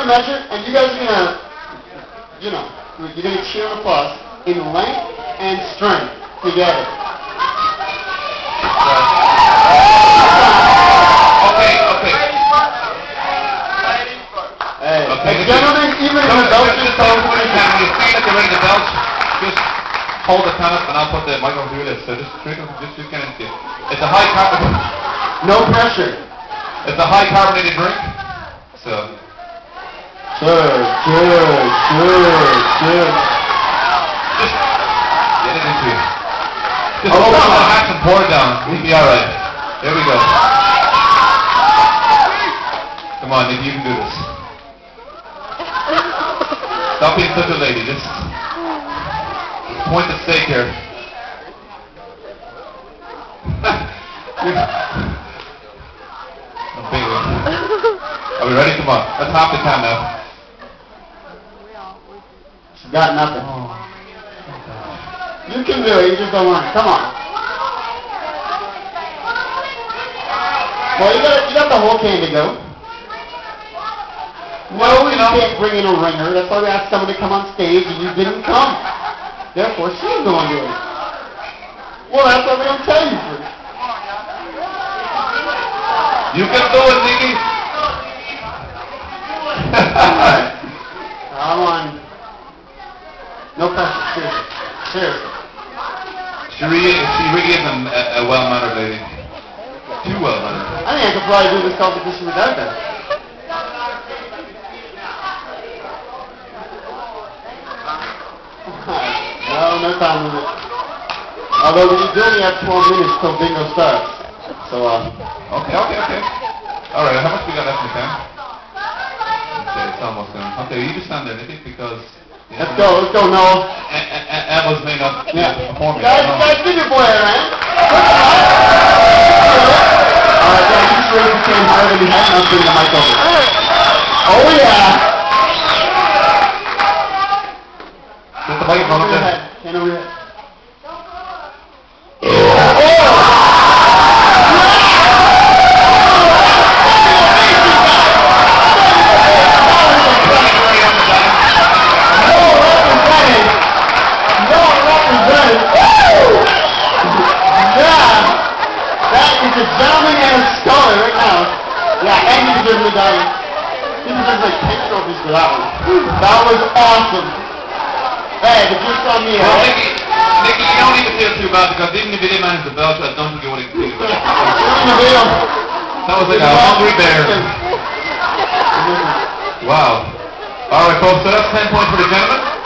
measure, and you guys are gonna, you know, you're gonna cheer and applause in length and strength together. Okay. Hey, Okay, gentlemen, even in the belch is when you feel like you're ready to belch, just hold the pen up and I'll put the microphone through this. So just drink them, just get into it. It's a high no pressure. It's a high carbonated drink. So Good. just get it into it. Just open up the hatch and pour it down. We'll be alright. There we go. Come on, Nick, you can do this. Stop being such a lady. Just point the steak here. Are we ready? Come on. Let's half the time now. She's got nothing. You can do it. You just don't want it. Come on. Well, you got the whole can to go. No, you can't bring in a ringer. That's why we asked someone to come on stage, and you didn't come. Therefore, she's going to it. Well, that's why we don't tell you first. You can do it, Nicky. Come on. No pressure. Seriously. She really is a well-mannered lady. Too well-mannered. I think I could probably do this competition without that. No time limit. Although we do only have 12 minutes till bingo starts. So, Okay. Alright, how much we got left in the can? Okay, it's almost done. Okay, you just stand there, Nicky, because... Let's go, Noel. Emma's may not perform yet. Guys, give your boy a hand. Alright, yeah, you just raise the can higher than you had, and I'll bring the mic over. Oh, yeah. Just the microphone up there. Hand over your head. A gentleman and a scholar right now. Yeah, and he deserves a medallion. He deserves like 10 trophies for that one. That was awesome. Hey, the juice on me. Well, Nicky, you don't need to feel too bad because even if you didn't manage the belch, I don't think you would have feel about it. That was like a hungry bear. Wow. Alright folks, so that's 10 points for the gentleman.